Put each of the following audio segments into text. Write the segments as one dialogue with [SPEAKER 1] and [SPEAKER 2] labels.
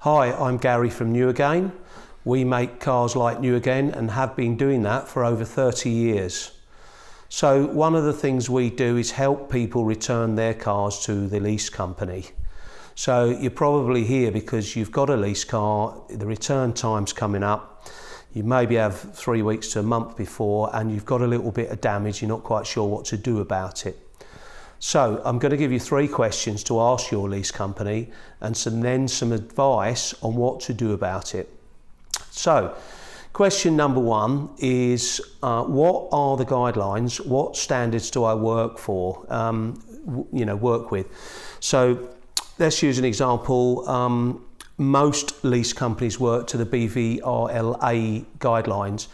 [SPEAKER 1] Hi, I'm Gary from New Again. We make cars like new again and have been doing that for over 30 years. So one of the things we do is help people return their cars to the lease company. So you're probably here because you've got a lease car, the return time's coming up, you maybe have 3 weeks to a month before and you've got a little bit of damage, you're not quite sure what to do about it. So I'm going to give you 3 questions to ask your lease company and then some advice on what to do about it. So question number 1 is what are the guidelines? What standards do I work with? So let's use an example. Most lease companies work to the BVRLA guidelines.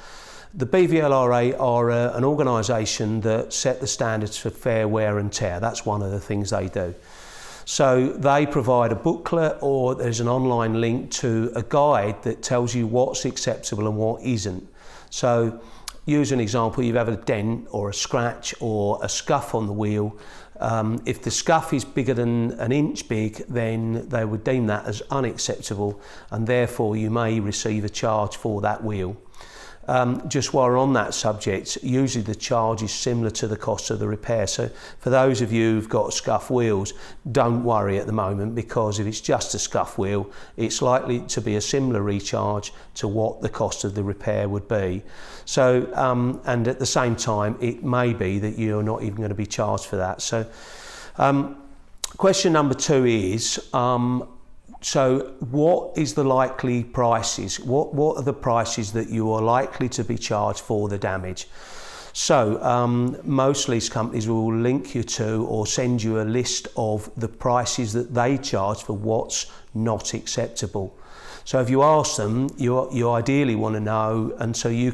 [SPEAKER 1] The BVLRA are an organisation that set the standards for fair wear and tear. That's one of the things they do. So they provide a booklet or there's an online link to a guide that tells you what's acceptable and what isn't. So use an example, you have a dent or a scratch or a scuff on the wheel. If the scuff is bigger than an inch big, then they would deem that as unacceptable and therefore you may receive a charge for that wheel. Just while we're on that subject, usually the charge is similar to the cost of the repair. So for those of you who've got scuff wheels, don't worry at the moment, because if it's just a scuff wheel, it's likely to be a similar recharge to what the cost of the repair would be. So, and at the same time, it may be that you're not even going to be charged for that. So, question number 2 is, so what is the likely prices? What are the prices that you are likely to be charged for the damage? So most lease companies will link you to or send you a list of the prices that they charge for what's not acceptable. So if you ask them, you ideally want to know, and so they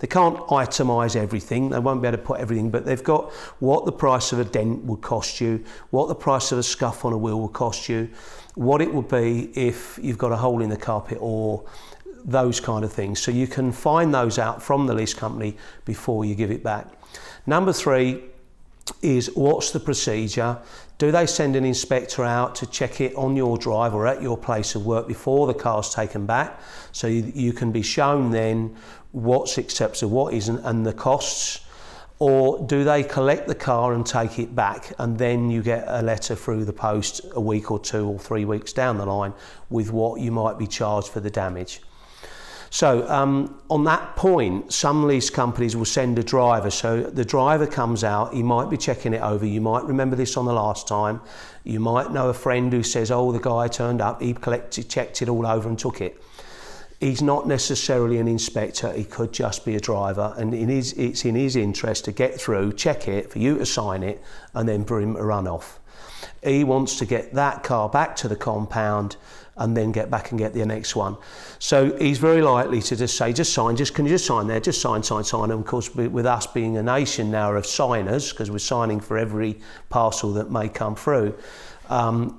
[SPEAKER 1] can't itemise everything, they won't be able to put everything, but they've got what the price of a dent would cost you, what the price of a scuff on a wheel will cost you, what it would be if you've got a hole in the carpet or those kind of things. So you can find those out from the lease company before you give it back. Number 3 is what's the procedure? Do they send an inspector out to check it on your drive or at your place of work before the car's taken back? So you can be shown then what's acceptable, what isn't, and the costs. Or do they collect the car and take it back and then you get a letter through the post a week or 2 or 3 weeks down the line with what you might be charged for the damage? So on that point, some lease companies will send a driver. So the driver comes out, he might be checking it over. You might remember this on the last time. You might know a friend who says, oh, the guy turned up, he checked it all over and took it. He's not necessarily an inspector, he could just be a driver, and it's in his interest to get through, check it, for you to sign it, and then for him to run off. He wants to get that car back to the compound and then get back and get the next one. So he's very likely to just say, can you just sign there, just sign. And of course, with us being a nation now of signers, because we're signing for every parcel that may come through,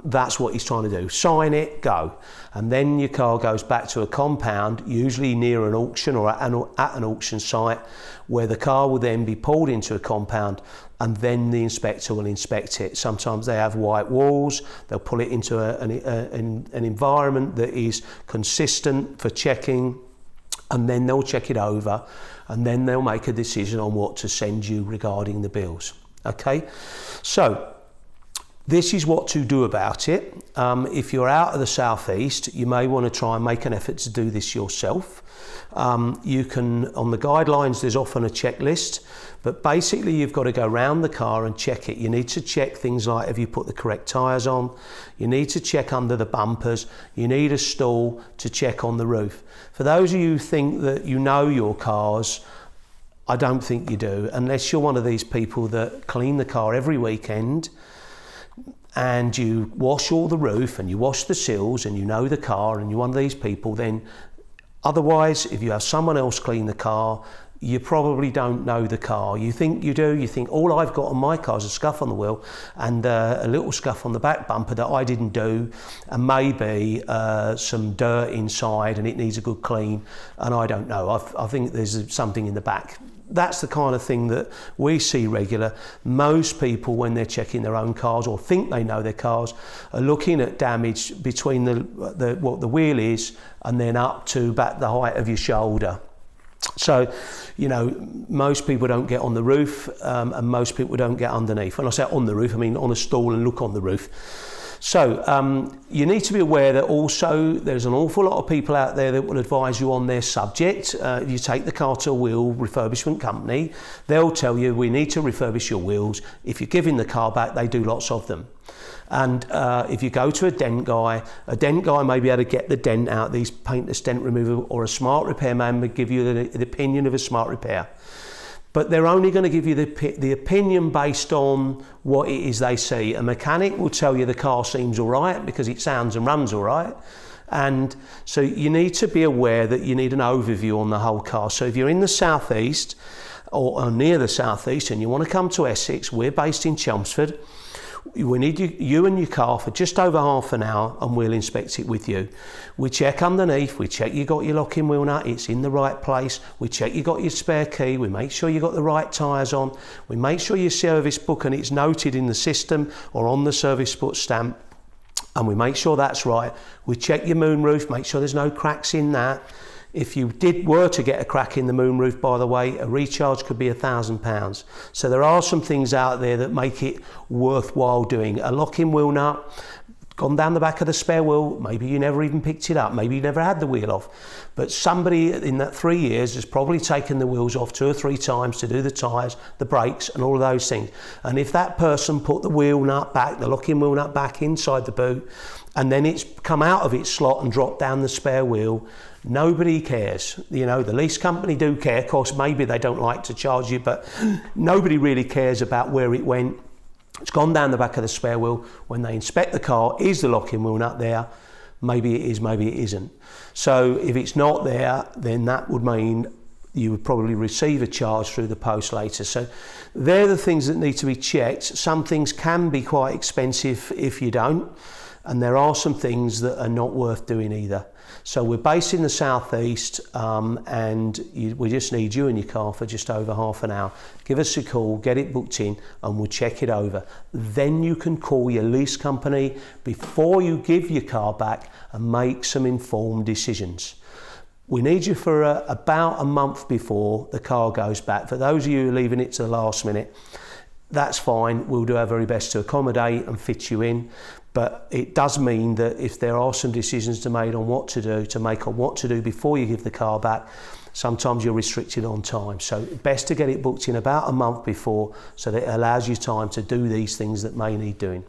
[SPEAKER 1] that's what he's trying to do. Sign it, go. And then your car goes back to a compound, usually near an auction or at an auction site, where the car will then be pulled into a compound and then the inspector will inspect it. Sometimes they have white walls, they'll pull it into an environment that is consistent for checking, and then they'll check it over and then they'll make a decision on what to send you regarding the bills. Okay, so this is what to do about it. If you're out of the southeast, you may want to try and make an effort to do this yourself. You can, on the guidelines, there's often a checklist, but basically you've got to go around the car and check it. You need to check things like, have you put the correct tyres on? You need to check under the bumpers. You need a stool to check on the roof. For those of you who think that you know your cars, I don't think you do, unless you're one of these people that clean the car every weekend and you wash all the roof and you wash the sills and you know the car and you're one of these people, then otherwise, if you have someone else clean the car, you probably don't know the car. You think you do, you think all I've got on my car is a scuff on the wheel and a little scuff on the back bumper that I didn't do, and maybe some dirt inside and it needs a good clean, and I don't know. I think there's something in the back that's the kind of thing that we see regular. Most people, when they're checking their own cars or think they know their cars, are looking at damage between what the wheel is and then up to about the height of your shoulder. So, you know, most people don't get on the roof, and most people don't get underneath. When I say on the roof, I mean on a stool and look on the roof. So you need to be aware that also there's an awful lot of people out there that will advise you on their subject. If you take the car to a wheel refurbishment company, they'll tell you we need to refurbish your wheels. If you're giving the car back, they do lots of them. And if you go to a dent guy may be able to get the dent out, these paintless dent remover, or a smart repair man would give you the opinion of a smart repair. But they're only going to give you the opinion based on what it is they see. A mechanic will tell you the car seems all right because it sounds and runs all right. And so you need to be aware that you need an overview on the whole car. So if you're in the southeast or near the southeast and you want to come to Essex, we're based in Chelmsford. We need you and your car for just over half an hour, and we'll inspect it with you. We check underneath, we check you got your locking wheel nut, it's in the right place, we check you got your spare key, we make sure you got the right tyres on, we make sure your service book and it's noted in the system or on the service book stamp, and we make sure that's right. We check your moonroof, make sure there's no cracks in that. If you were to get a crack in the moonroof, by the way, a recharge could be £1,000. So there are some things out there that make it worthwhile doing. A locking wheel nut, gone down the back of the spare wheel, maybe you never even picked it up, maybe you never had the wheel off. But somebody in that 3 years has probably taken the wheels off 2 or 3 times to do the tyres, the brakes and all of those things. And if that person put the wheel nut back, the locking wheel nut back inside the boot, and then it's come out of its slot and dropped down the spare wheel, nobody cares. You know, the lease company do care. Of course, maybe they don't like to charge you, but nobody really cares about where it went. It's gone down the back of the spare wheel. When they inspect the car, is the locking wheel nut there? Maybe it is, maybe it isn't. So if it's not there, then that would mean you would probably receive a charge through the post later. So they're the things that need to be checked. Some things can be quite expensive if you don't, and there are some things that are not worth doing either. So we're based in the southeast, and we just need you and your car for just over half an hour. Give us a call, get it booked in, and we'll check it over. Then you can call your lease company before you give your car back and make some informed decisions. We need you for about a month before the car goes back. For those of you leaving it to the last minute, that's fine. We'll do our very best to accommodate and fit you in. But it does mean that if there are some decisions to make on what to do before you give the car back, sometimes you're restricted on time. So best to get it booked in about a month before, so that it allows you time to do these things that may need doing.